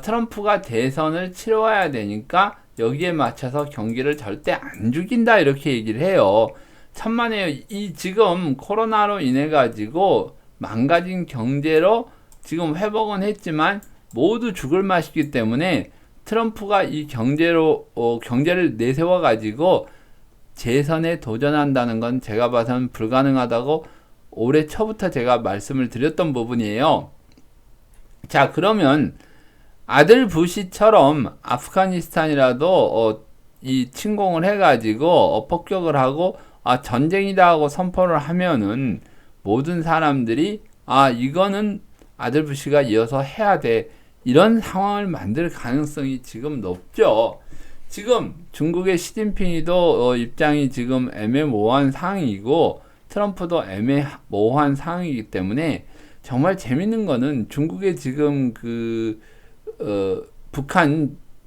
트럼프가 대선을 치러와야 되니까 여기에 맞춰서 경기를 절대 안 죽인다 이렇게 얘기를 해요. 천만에요. 이 지금 코로나로 인해 가지고 망가진 경제로 지금 회복은 했지만 모두 죽을 맛이기 때문에 트럼프가 이 경제를 내세워 가지고 재선에 도전한다는 건 제가 봐서는 불가능하다고 올해 초부터 제가 말씀을 드렸던 부분이에요. 자, 그러면 아들 부시처럼 아프가니스탄이라도 이 침공을 해가지고 폭격을 하고 전쟁이다 하고 선포를 하면은 모든 사람들이 이거는 아들 부시가 이어서 해야 돼 이런 상황을 만들 가능성이 지금 높죠. 지금 중국의 시진핑이도 입장이 지금 애매모호한 상황이고 트럼프도 애매모호한 상황이기 때문에 정말 재밌는 거는 중국의 지금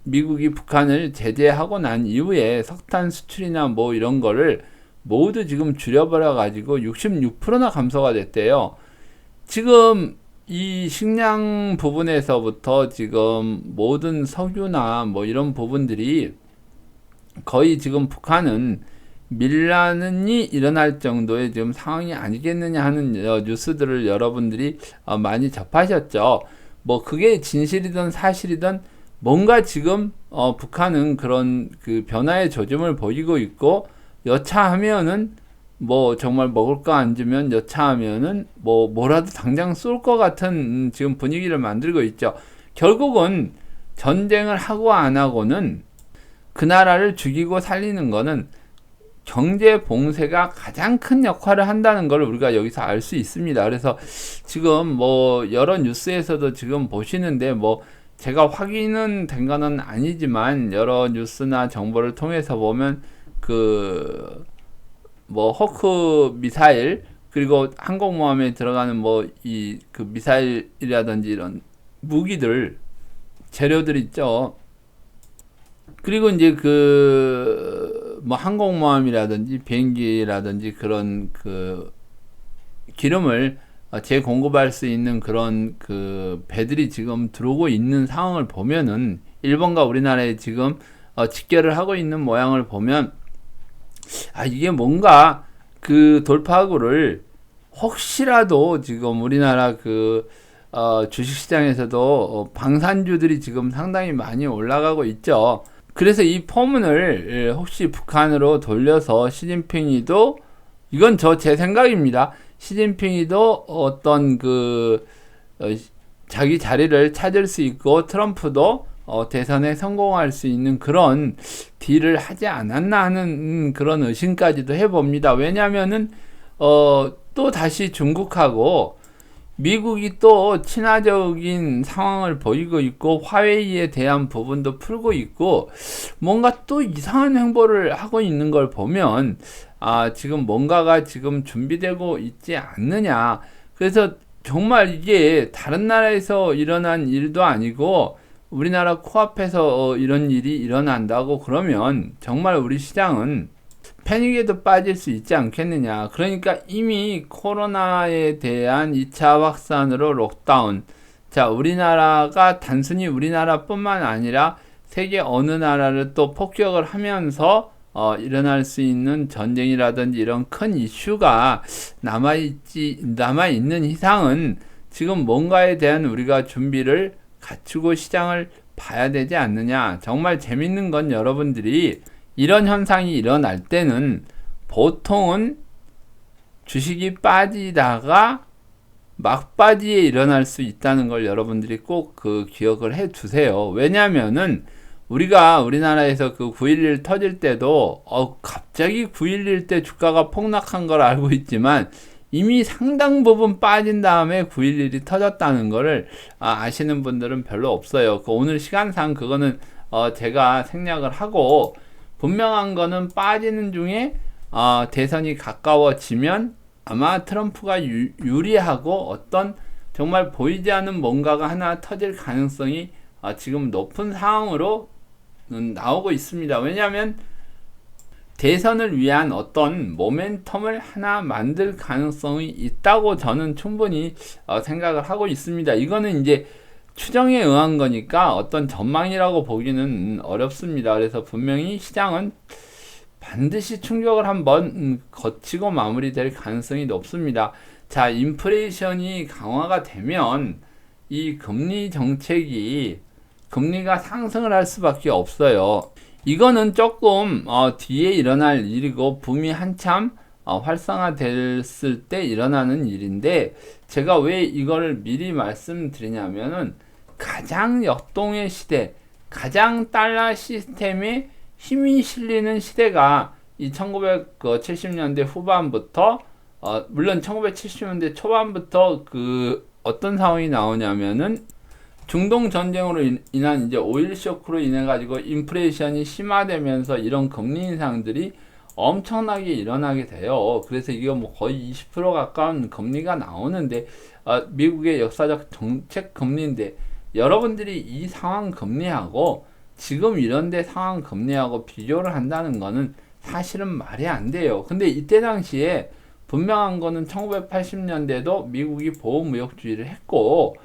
미국이 북한을 제재하고 난 이후에 석탄 수출이나 뭐 이런 거를 모두 지금 줄여버려 가지고 66%나 감소가 됐대요. 지금 이 식량 부분에서부터 지금 모든 석유나 뭐 이런 부분들이 거의 지금 북한은 밀란이 일어날 정도의 지금 상황이 아니겠느냐 하는 뉴스들을 여러분들이 많이 접하셨죠. 뭐 그게 진실이든 사실이든 뭔가 지금 북한은 그런 변화의 조짐을 보이고 있고 여차하면은 뭐 정말 먹을 거 안 주면 여차하면은 뭐라도 당장 쏠 것 같은 지금 분위기를 만들고 있죠. 결국은 전쟁을 하고 안 하고는 그 나라를 죽이고 살리는 거는 경제 봉쇄가 가장 큰 역할을 한다는 걸 우리가 여기서 알 수 있습니다. 그래서 지금 뭐 여러 뉴스에서도 지금 보시는데 제가 확인은 된 거는 아니지만 여러 뉴스나 정보를 통해서 보면 호크 미사일 그리고 항공모함에 들어가는 미사일이라든지 이런 무기들 재료들 있죠. 그리고 이제 항공모함이라든지 비행기라든지 그런 기름을 재공급할 수 있는 그런 배들이 지금 들어오고 있는 상황을 보면은 일본과 우리나라에 지금 직결을 하고 있는 모양을 보면 이게 뭔가 돌파구를 혹시라도 지금 우리나라 주식시장에서도 방산주들이 지금 상당히 많이 올라가고 있죠. 그래서 이 포문을 혹시 북한으로 돌려서 시진핑이도 이건 제 생각입니다. 시진핑이도 어떤 자기 자리를 찾을 수 있고 트럼프도 대선에 성공할 수 있는 그런 딜을 하지 않았나 하는 그런 의심까지도 해봅니다. 왜냐하면은 또 다시 중국하고 미국이 또 친화적인 상황을 보이고 있고 화웨이에 대한 부분도 풀고 있고 뭔가 또 이상한 행보를 하고 있는 걸 보면 지금 뭔가가 지금 준비되고 있지 않느냐. 그래서 정말 이게 다른 나라에서 일어난 일도 아니고 우리나라 코앞에서 이런 일이 일어난다고 그러면 정말 우리 시장은 패닉에도 빠질 수 있지 않겠느냐. 그러니까 이미 코로나에 대한 2차 확산으로 록다운. 자, 우리나라가 단순히 우리나라뿐만 아니라 세계 어느 나라를 또 폭격을 하면서 일어날 수 있는 전쟁이라든지 이런 큰 이슈가 남아있는 이상은 지금 뭔가에 대한 우리가 준비를 갖추고 시장을 봐야 되지 않느냐. 정말 재밌는 건 여러분들이 이런 현상이 일어날 때는 보통은 주식이 빠지다가 막바지에 일어날 수 있다는 걸 여러분들이 꼭 그 기억을 해 두세요. 왜냐면은 우리가 우리나라에서 그 9.11 터질 때도 갑자기 9.11 때 주가가 폭락한 걸 알고 있지만 이미 상당 부분 빠진 다음에 9.11이 터졌다는 거를 아시는 분들은 별로 없어요. 오늘 시간상 그거는 제가 생략을 하고, 분명한 거는 빠지는 중에 대선이 가까워지면 아마 트럼프가 유리하고 어떤 정말 보이지 않는 뭔가가 하나 터질 가능성이 지금 높은 상황으로 나오고 있습니다. 왜냐하면 대선을 위한 어떤 모멘텀을 하나 만들 가능성이 있다고 저는 충분히 생각을 하고 있습니다. 이거는 이제 추정에 의한 거니까 어떤 전망이라고 보기는 어렵습니다. 그래서 분명히 시장은 반드시 충격을 한번 거치고 마무리될 가능성이 높습니다. 자, 인플레이션이 강화가 되면 이 금리 정책이 금리가 상승을 할 수밖에 없어요. 이거는 조금 뒤에 일어날 일이고 붐이 한참 활성화됐을 때 일어나는 일인데, 제가 왜 이걸 미리 말씀드리냐면은 가장 역동의 시대, 가장 달러 시스템에 힘이 실리는 시대가 이 1970년대 후반부터 물론 1970년대 초반부터 그 어떤 상황이 나오냐면은 중동 전쟁으로 인한 이제 오일 쇼크로 인해 가지고 인플레이션이 심화되면서 이런 금리 인상들이 엄청나게 일어나게 돼요. 그래서 이거 뭐 거의 20% 가까운 금리가 나오는데 미국의 역사적 정책 금리인데, 여러분들이 이 상황 금리하고 지금 이런데 상황 금리하고 비교를 한다는 거는 사실은 말이 안 돼요. 근데 이때 당시에 분명한 거는 1980년대도 미국이 보호무역주의를 했고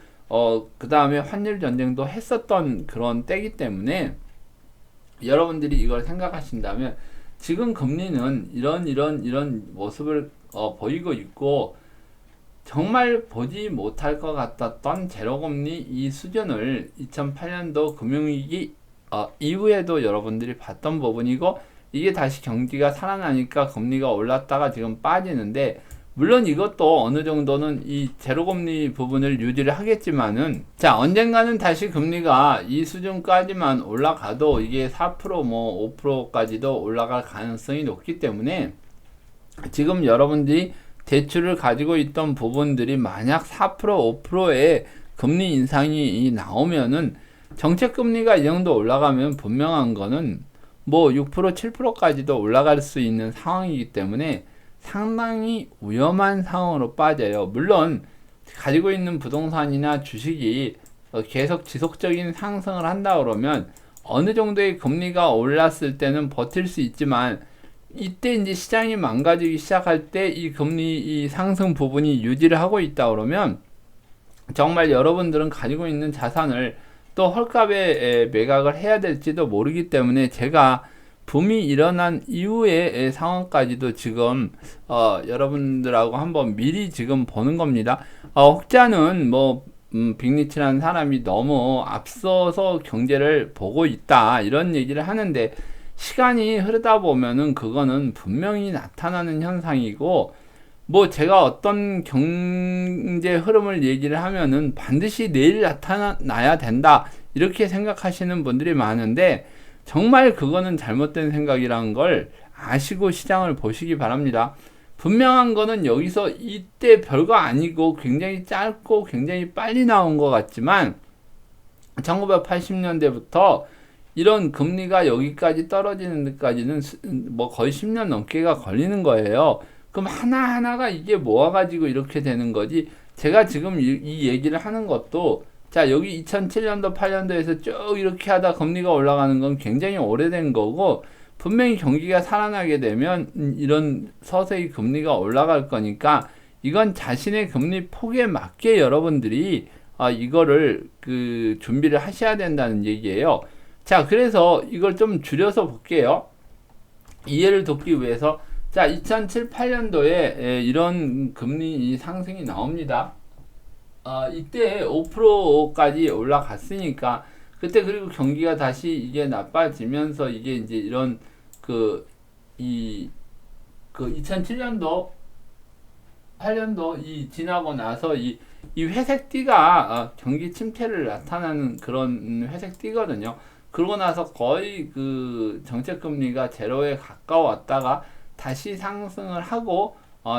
그 다음에 환율 전쟁도 했었던 그런 때기 때문에, 여러분들이 이걸 생각하신다면 지금 금리는 이런 모습을 보이고 있고, 정말 보지 못할 것 같았던 제로금리 이 수준을 2008년도 금융위기 이후에도 여러분들이 봤던 부분이고, 이게 다시 경기가 살아나니까 금리가 올랐다가 지금 빠지는데, 물론 이것도 어느 정도는 이 제로금리 부분을 유지를 하겠지만은, 자, 언젠가는 다시 금리가 이 수준까지만 올라가도 이게 4% 뭐 5%까지도 올라갈 가능성이 높기 때문에, 지금 여러분들이 대출을 가지고 있던 부분들이 만약 4% 5%의 금리 인상이 나오면은, 정책금리가 이 정도 올라가면 분명한 거는 뭐 6% 7%까지도 올라갈 수 있는 상황이기 때문에 상당히 위험한 상황으로 빠져요. 물론 가지고 있는 부동산이나 주식이 계속 지속적인 상승을 한다 그러면 어느 정도의 금리가 올랐을 때는 버틸 수 있지만, 이때 이제 시장이 망가지기 시작할 때 이 금리 이 상승 부분이 유지를 하고 있다 그러면 정말 여러분들은 가지고 있는 자산을 또 헐값에 매각을 해야 될지도 모르기 때문에, 제가 붐이 일어난 이후의 상황까지도 지금 여러분들하고 한번 미리 지금 보는 겁니다. 혹자는 뭐 빅리치라는 사람이 너무 앞서서 경제를 보고 있다 이런 얘기를 하는데, 시간이 흐르다 보면은 그거는 분명히 나타나는 현상이고, 뭐 제가 어떤 경제 흐름을 얘기를 하면은 반드시 내일 나타나야 된다 이렇게 생각하시는 분들이 많은데, 정말 그거는 잘못된 생각이라는 걸 아시고 시장을 보시기 바랍니다. 분명한 거는 여기서 이때 별거 아니고 굉장히 짧고 굉장히 빨리 나온 것 같지만, 1980년대부터 이런 금리가 여기까지 떨어지는 데까지는 뭐 거의 10년 넘게가 걸리는 거예요. 그럼 하나하나가 이게 모아가지고 이렇게 되는 거지, 제가 지금 이 얘기를 하는 것도, 자, 여기 2007년도 8년도에서 쭉 이렇게 하다 금리가 올라가는 건 굉장히 오래된 거고, 분명히 경기가 살아나게 되면 이런 서서히 금리가 올라갈 거니까, 이건 자신의 금리 폭에 맞게 여러분들이 이거를 준비를 하셔야 된다는 얘기예요. 자, 그래서 이걸 좀 줄여서 볼게요. 이해를 돕기 위해서. 자, 2007, 8년도에 이런 금리 상승이 나옵니다. 이때 5%까지 올라갔으니까 그때 그리고 경기가 다시 이게 나빠지면서 이게 이제 이런 이 2007년도 8년도 지나고 나서 이 회색띠가 경기 침체를 나타나는 그런 회색띠거든요. 그러고 나서 거의 그 정책금리가 제로에 가까웠다가 다시 상승을 하고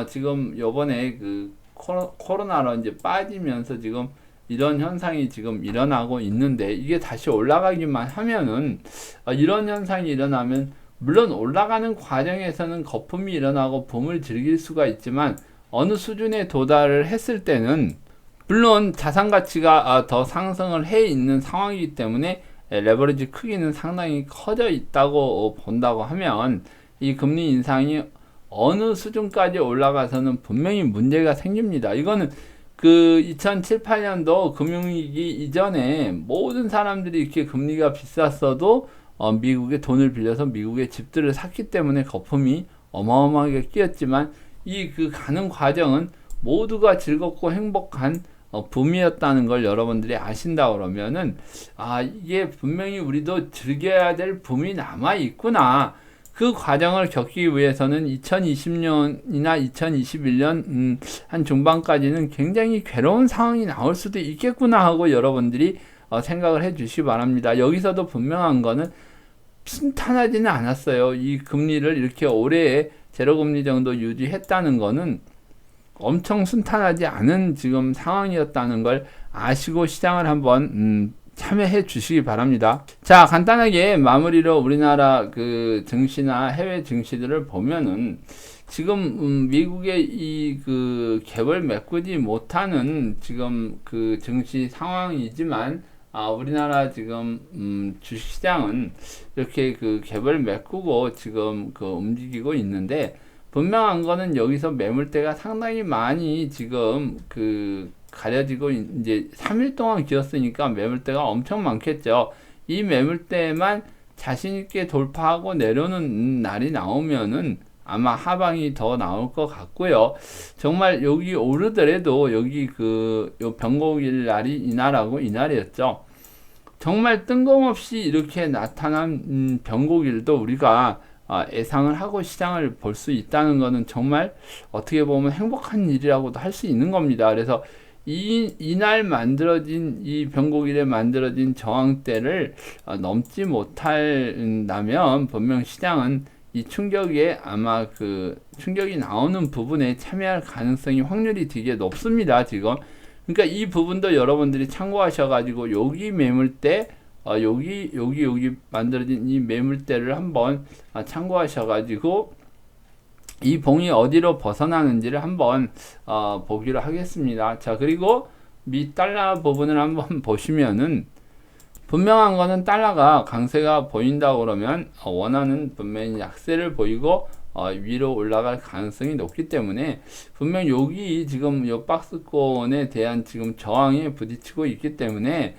지금 요번에 그 코로나로 이제 빠지면서 지금 이런 현상이 지금 일어나고 있는데, 이게 다시 올라가기만 하면은 이런 현상이 일어나면 물론 올라가는 과정에서는 거품이 일어나고 붐을 즐길 수가 있지만 어느 수준에 도달을 했을 때는 물론 자산 가치가 더 상승을 해 있는 상황이기 때문에 레버리지 크기는 상당히 커져 있다고 본다고 하면 이 금리 인상이 어느 수준까지 올라가서는 분명히 문제가 생깁니다. 이거는 그 2007, 8년도 금융위기 이전에 모든 사람들이 이렇게 금리가 비쌌어도 미국에 돈을 빌려서 미국의 집들을 샀기 때문에 거품이 어마어마하게 끼었지만 이 그 가는 과정은 모두가 즐겁고 행복한 붐이었다는 걸 여러분들이 아신다 그러면은 이게 분명히 우리도 즐겨야 될 붐이 남아 있구나. 그 과정을 겪기 위해서는 2020년이나 2021년 한 중반까지는 굉장히 괴로운 상황이 나올 수도 있겠구나 하고 여러분들이 생각을 해 주시기 바랍니다. 여기서도 분명한 거는 순탄하지는 않았어요. 이 금리를 이렇게 오래 제로금리 정도 유지했다는 거는 엄청 순탄하지 않은 지금 상황이었다는 걸 아시고 시장을 한번 참여해 주시기 바랍니다. 자, 간단하게 마무리로 우리나라 그 증시나 해외 증시들을 보면은 지금 미국의 이 그 갭을 메꾸지 못하는 지금 그 증시 상황이지만 우리나라 지금 주식시장은 이렇게 그 갭을 메꾸고 지금 그 움직이고 있는데, 분명한 거는 여기서 매물대가 상당히 많이 지금 그 가려지고 이제 3일 동안 기었으니까 매물대가 엄청 많겠죠. 이 매물대만 자신있게 돌파하고 내려오는 날이 나오면은 아마 하방이 더 나올 것 같고요. 정말 여기 오르더라도 여기 요 변곡일 날이 이날하고 이날이었죠. 정말 뜬금없이 이렇게 나타난 변곡일도 우리가 예상을 하고 시장을 볼 수 있다는 것은 정말 어떻게 보면 행복한 일이라고도 할 수 있는 겁니다. 그래서 이날 만들어진 이 변곡일에 만들어진 저항대를 넘지 못한다면 분명 시장은 이 충격에 아마 그 충격이 나오는 부분에 참여할 가능성이 확률이 되게 높습니다. 지금 그러니까 이 부분도 여러분들이 참고하셔가지고 여기 매물대 여기 만들어진 이 매물대를 한번 참고하셔가지고 이 봉이 어디로 벗어나는지를 한번 보기로 하겠습니다. 자, 그리고 미 달러 부분을 한번 보시면은 분명한 거는 달러가 강세가 보인다고 그러면 원화는 분명히 약세를 보이고 위로 올라갈 가능성이 높기 때문에 분명 여기 지금 요 박스권에 대한 지금 저항에 부딪히고 있기 때문에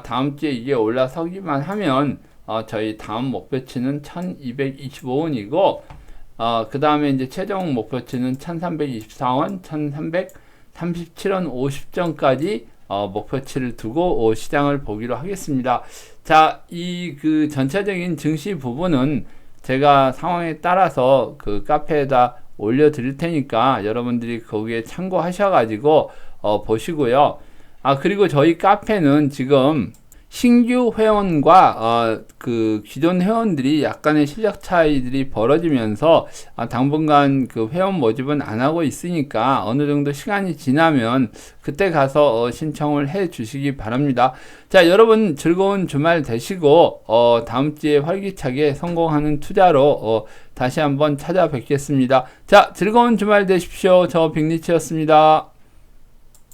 다음 주에 이게 올라서기만 하면 저희 다음 목표치는 1225원이고 그 다음에 이제 최종 목표치는 1324원, 1337원 50전까지 목표치를 두고 시장을 보기로 하겠습니다. 자, 이 그 전체적인 증시 부분은 제가 상황에 따라서 그 카페에다 올려 드릴 테니까 여러분들이 거기에 참고하셔가지고 보시고요. 그리고 저희 카페는 지금 신규 회원과 그 기존 회원들이 약간의 실력 차이들이 벌어지면서 당분간 그 회원 모집은 안 하고 있으니까 어느 정도 시간이 지나면 그때 가서 신청을 해 주시기 바랍니다. 자, 여러분 즐거운 주말 되시고 다음 주에 활기차게 성공하는 투자로 다시 한번 찾아뵙겠습니다. 자, 즐거운 주말 되십시오. 저 빅리치였습니다.